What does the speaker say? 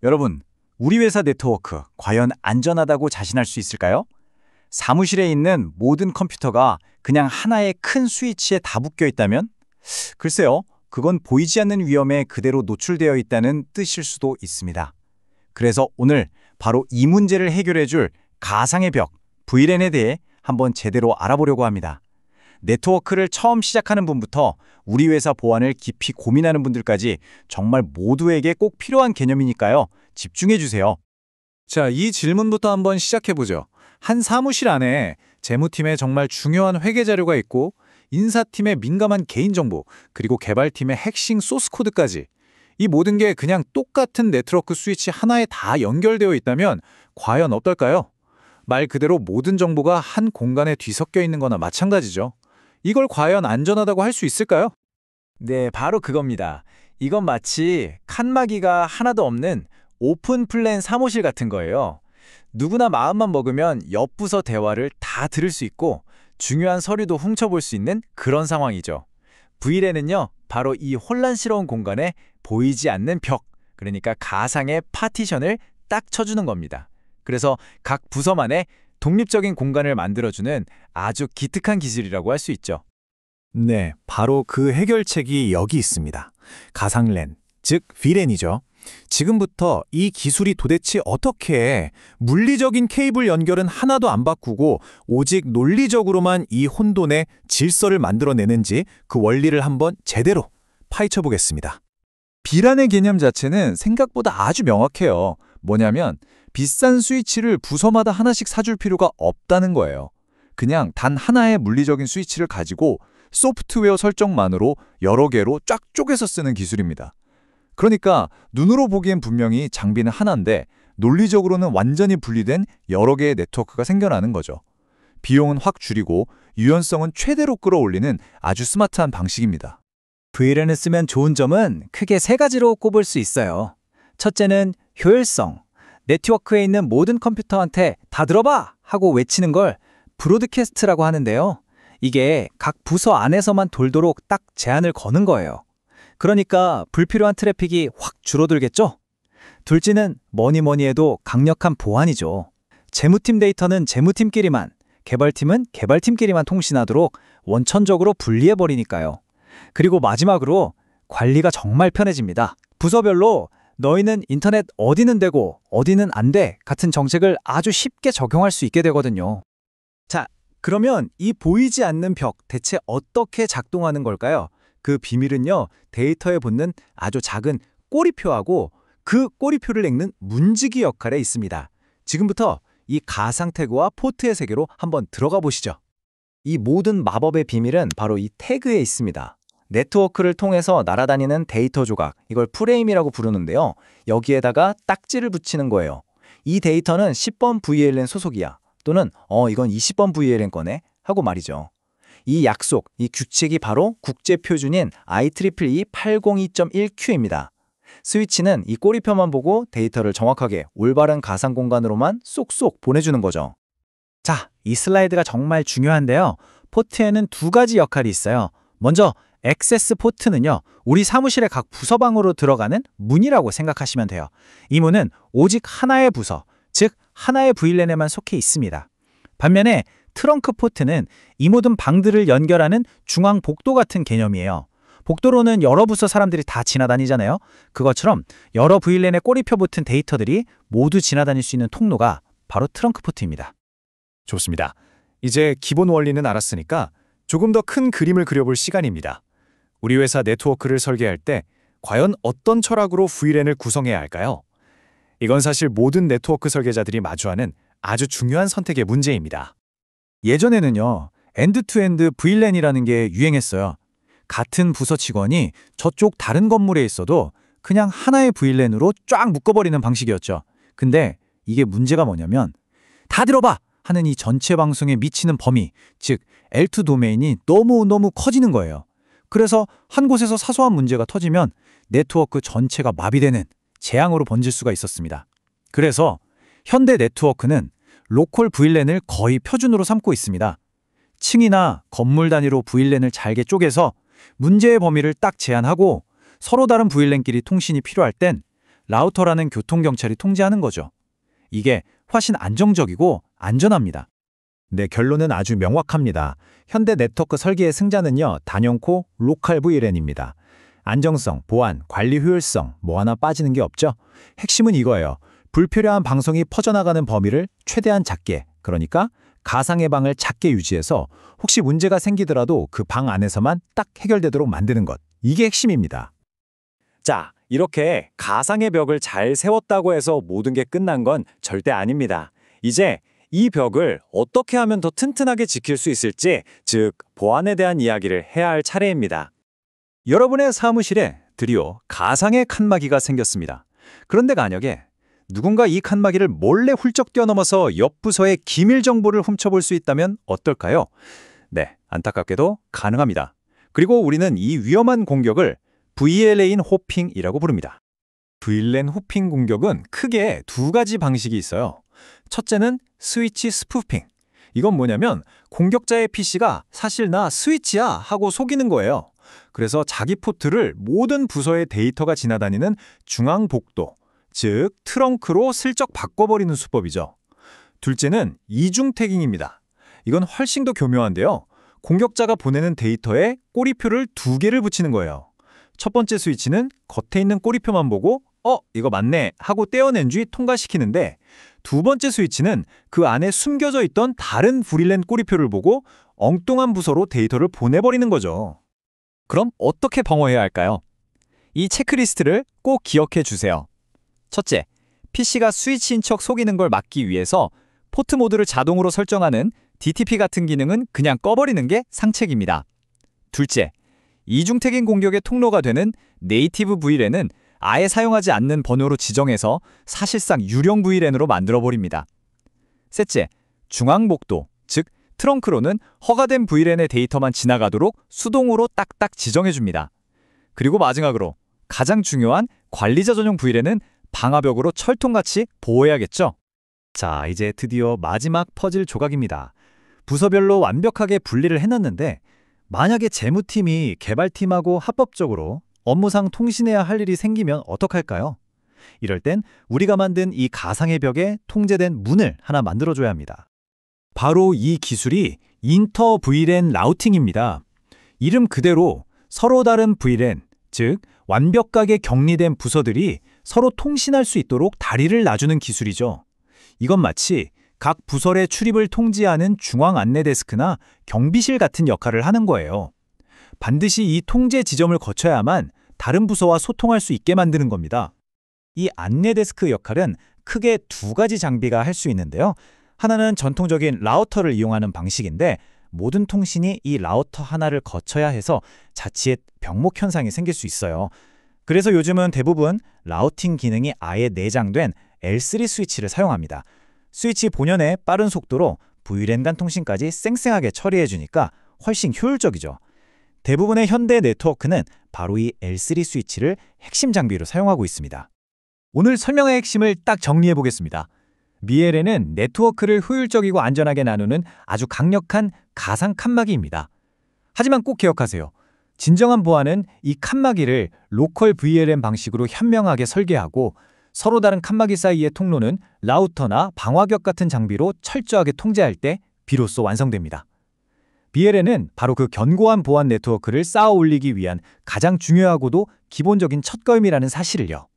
여러분, 우리 회사 네트워크 과연 안전하다고 자신할 수 있을까요? 사무실에 있는 모든 컴퓨터가 그냥 하나의 큰 스위치에 다 묶여 있다면? 글쎄요, 그건 보이지 않는 위험에 그대로 노출되어 있다는 뜻일 수도 있습니다. 그래서 오늘 바로 이 문제를 해결해 줄 가상의 벽, VLAN에 대해 한번 제대로 알아보려고 합니다. 네트워크를 처음 시작하는 분부터 우리 회사 보안을 깊이 고민하는 분들까지 정말 모두에게 꼭 필요한 개념이니까요. 집중해 주세요. 자, 이 질문부터 한번 시작해보죠. 한 사무실 안에 재무팀에 정말 중요한 회계 자료가 있고 인사팀의 민감한 개인정보, 그리고 개발팀의 핵심 소스코드까지 이 모든 게 그냥 똑같은 네트워크 스위치 하나에 다 연결되어 있다면 과연 어떨까요? 말 그대로 모든 정보가 한 공간에 뒤섞여 있는 거나 마찬가지죠. 이걸 과연 안전하다고 할 수 있을까요? 네, 바로 그겁니다. 이건 마치 칸막이가 하나도 없는 오픈 플랜 사무실 같은 거예요. 누구나 마음만 먹으면 옆 부서 대화를 다 들을 수 있고 중요한 서류도 훔쳐볼 수 있는 그런 상황이죠. VLAN은요, 바로 이 혼란스러운 공간에 보이지 않는 벽, 그러니까 가상의 파티션을 딱 쳐주는 겁니다. 그래서 각 부서만의 독립적인 공간을 만들어주는 아주 기특한 기술이라고 할 수 있죠. 네, 바로 그 해결책이 여기 있습니다. 가상랜, 즉 VLAN이죠. 지금부터 이 기술이 도대체 어떻게 물리적인 케이블 연결은 하나도 안 바꾸고 오직 논리적으로만 이 혼돈의 질서를 만들어내는지 그 원리를 한번 제대로 파헤쳐 보겠습니다. VLAN의 개념 자체는 생각보다 아주 명확해요. 뭐냐면 비싼 스위치를 부서마다 하나씩 사줄 필요가 없다는 거예요. 그냥 단 하나의 물리적인 스위치를 가지고 소프트웨어 설정만으로 여러 개로 쫙 쪼개서 쓰는 기술입니다. 그러니까 눈으로 보기엔 분명히 장비는 하나인데 논리적으로는 완전히 분리된 여러 개의 네트워크가 생겨나는 거죠. 비용은 확 줄이고 유연성은 최대로 끌어올리는 아주 스마트한 방식입니다. VLAN을 쓰면 좋은 점은 크게 세 가지로 꼽을 수 있어요. 첫째는 효율성. 네트워크에 있는 모든 컴퓨터한테 다 들어봐! 하고 외치는 걸 브로드캐스트라고 하는데요. 이게 각 부서 안에서만 돌도록 딱 제한을 거는 거예요. 그러니까 불필요한 트래픽이 확 줄어들겠죠? 둘째는 뭐니 해도 강력한 보안이죠. 재무팀 데이터는 재무팀끼리만, 개발팀은 개발팀끼리만 통신하도록 원천적으로 분리해버리니까요. 그리고 마지막으로 관리가 정말 편해집니다. 부서별로 너희는 인터넷 어디는 되고 어디는 안 돼 같은 정책을 아주 쉽게 적용할 수 있게 되거든요. 자, 그러면 이 보이지 않는 벽 대체 어떻게 작동하는 걸까요? 그 비밀은요, 데이터에 붙는 아주 작은 꼬리표하고 그 꼬리표를 읽는 문지기 역할에 있습니다. 지금부터 이 가상 태그와 포트의 세계로 한번 들어가 보시죠. 이 모든 마법의 비밀은 바로 이 태그에 있습니다. 네트워크를 통해서 날아다니는 데이터 조각, 이걸 프레임이라고 부르는데요. 여기에다가 딱지를 붙이는 거예요. 이 데이터는 10번 VLAN 소속이야. 또는 이건 20번 VLAN 거네 하고 말이죠. 이 약속, 이 규칙이 바로 국제표준인 IEEE 802.1Q입니다. 스위치는 이 꼬리표만 보고 데이터를 정확하게 올바른 가상 공간으로만 쏙쏙 보내주는 거죠. 자, 이 슬라이드가 정말 중요한데요. 포트에는 두 가지 역할이 있어요. 먼저 액세스 포트는요, 우리 사무실의 각 부서방으로 들어가는 문이라고 생각하시면 돼요. 이 문은 오직 하나의 부서, 즉 하나의 VLAN에만 속해 있습니다. 반면에 트렁크 포트는 이 모든 방들을 연결하는 중앙 복도 같은 개념이에요. 복도로는 여러 부서 사람들이 다 지나다니잖아요. 그것처럼 여러 VLAN에 꼬리표 붙은 데이터들이 모두 지나다닐 수 있는 통로가 바로 트렁크 포트입니다. 좋습니다. 이제 기본 원리는 알았으니까 조금 더 큰 그림을 그려볼 시간입니다. 우리 회사 네트워크를 설계할 때 과연 어떤 철학으로 VLAN을 구성해야 할까요? 이건 사실 모든 네트워크 설계자들이 마주하는 아주 중요한 선택의 문제입니다. 예전에는요, 엔드-투-엔드 VLAN이라는 게 유행했어요. 같은 부서 직원이 저쪽 다른 건물에 있어도 그냥 하나의 VLAN으로 쫙 묶어버리는 방식이었죠. 근데 이게 문제가 뭐냐면 다 들어봐! 하는 이 전체 방송에 미치는 범위, 즉 L2 도메인이 너무 커지는 거예요. 그래서 한 곳에서 사소한 문제가 터지면 네트워크 전체가 마비되는 재앙으로 번질 수가 있었습니다. 그래서 현대 네트워크는 로컬 VLAN을 거의 표준으로 삼고 있습니다. 층이나 건물 단위로 VLAN을 잘게 쪼개서 문제의 범위를 딱 제한하고 서로 다른 VLAN끼리 통신이 필요할 땐 라우터라는 교통경찰이 통제하는 거죠. 이게 훨씬 안정적이고 안전합니다. 네, 결론은 아주 명확합니다. 현대 네트워크 설계의 승자는요, 단연코 로컬 VLAN입니다. 안정성, 보안, 관리 효율성 뭐 하나 빠지는 게 없죠. 핵심은 이거예요. 불필요한 방송이 퍼져나가는 범위를 최대한 작게, 그러니까 가상의 방을 작게 유지해서 혹시 문제가 생기더라도 그 방 안에서만 딱 해결되도록 만드는 것. 이게 핵심입니다. 자, 이렇게 가상의 벽을 잘 세웠다고 해서 모든 게 끝난 건 절대 아닙니다. 이제 이 벽을 어떻게 하면 더 튼튼하게 지킬 수 있을지, 즉 보안에 대한 이야기를 해야 할 차례입니다. 여러분의 사무실에 드디어 가상의 칸막이가 생겼습니다. 그런데 만약에 누군가 이 칸막이를 몰래 훌쩍 뛰어넘어서 옆 부서의 기밀 정보를 훔쳐볼 수 있다면 어떨까요? 네, 안타깝게도 가능합니다. 그리고 우리는 이 위험한 공격을 VLAN 호핑이라고 부릅니다. VLAN 호핑 공격은 크게 두 가지 방식이 있어요. 첫째는 스위치 스푸핑. 이건 뭐냐면 공격자의 PC가 사실 나 스위치야 하고 속이는 거예요. 그래서 자기 포트를 모든 부서의 데이터가 지나다니는 중앙복도, 즉 트렁크로 슬쩍 바꿔버리는 수법이죠. 둘째는 이중 태깅입니다. 이건 훨씬 더 교묘한데요. 공격자가 보내는 데이터에 꼬리표를 두 개를 붙이는 거예요. 첫 번째 스위치는 겉에 있는 꼬리표만 보고 이거 맞네 하고 떼어낸 뒤 통과시키는데, 두 번째 스위치는 그 안에 숨겨져 있던 다른 VLAN 꼬리표를 보고 엉뚱한 부서로 데이터를 보내버리는 거죠. 그럼 어떻게 방어해야 할까요? 이 체크리스트를 꼭 기억해 주세요. 첫째, PC가 스위치인 척 속이는 걸 막기 위해서 포트 모드를 자동으로 설정하는 DTP 같은 기능은 그냥 꺼버리는 게 상책입니다. 둘째, 이중 태깅 공격의 통로가 되는 네이티브 VLAN은 아예 사용하지 않는 번호로 지정해서 사실상 유령 VLAN으로 만들어버립니다. 셋째, 중앙복도, 즉 트렁크로는 허가된 VLAN의 데이터만 지나가도록 수동으로 딱딱 지정해줍니다. 그리고 마지막으로 가장 중요한 관리자 전용 VLAN은 방화벽으로 철통같이 보호해야겠죠? 자, 이제 드디어 마지막 퍼즐 조각입니다. 부서별로 완벽하게 분리를 해놨는데 만약에 재무팀이 개발팀하고 합법적으로 업무상 통신해야 할 일이 생기면 어떡할까요? 이럴 땐 우리가 만든 이 가상의 벽에 통제된 문을 하나 만들어줘야 합니다. 바로 이 기술이 인터 VLAN 라우팅입니다. 이름 그대로 서로 다른 VLAN, 즉 완벽하게 격리된 부서들이 서로 통신할 수 있도록 다리를 놔주는 기술이죠. 이건 마치 각 부설의 출입을 통제하는 중앙 안내 데스크나 경비실 같은 역할을 하는 거예요. 반드시 이 통제 지점을 거쳐야만 다른 부서와 소통할 수 있게 만드는 겁니다. 이 안내 데스크 역할은 크게 두 가지 장비가 할 수 있는데요. 하나는 전통적인 라우터를 이용하는 방식인데 모든 통신이 이 라우터 하나를 거쳐야 해서 자칫 병목 현상이 생길 수 있어요. 그래서 요즘은 대부분 라우팅 기능이 아예 내장된 L3 스위치를 사용합니다. 스위치 본연의 빠른 속도로 VLAN 간 통신까지 쌩쌩하게 처리해주니까 훨씬 효율적이죠. 대부분의 현대 네트워크는 바로 이 L3 스위치를 핵심 장비로 사용하고 있습니다. 오늘 설명의 핵심을 딱 정리해 보겠습니다. VLAN은 네트워크를 효율적이고 안전하게 나누는 아주 강력한 가상 칸막이입니다. 하지만 꼭 기억하세요. 진정한 보안은 이 칸막이를 로컬 VLAN 방식으로 현명하게 설계하고 서로 다른 칸막이 사이의 통로는 라우터나 방화벽 같은 장비로 철저하게 통제할 때 비로소 완성됩니다. VLAN은 바로 그 견고한 보안 네트워크를 쌓아 올리기 위한 가장 중요하고도 기본적인 첫걸음이라는 사실을요.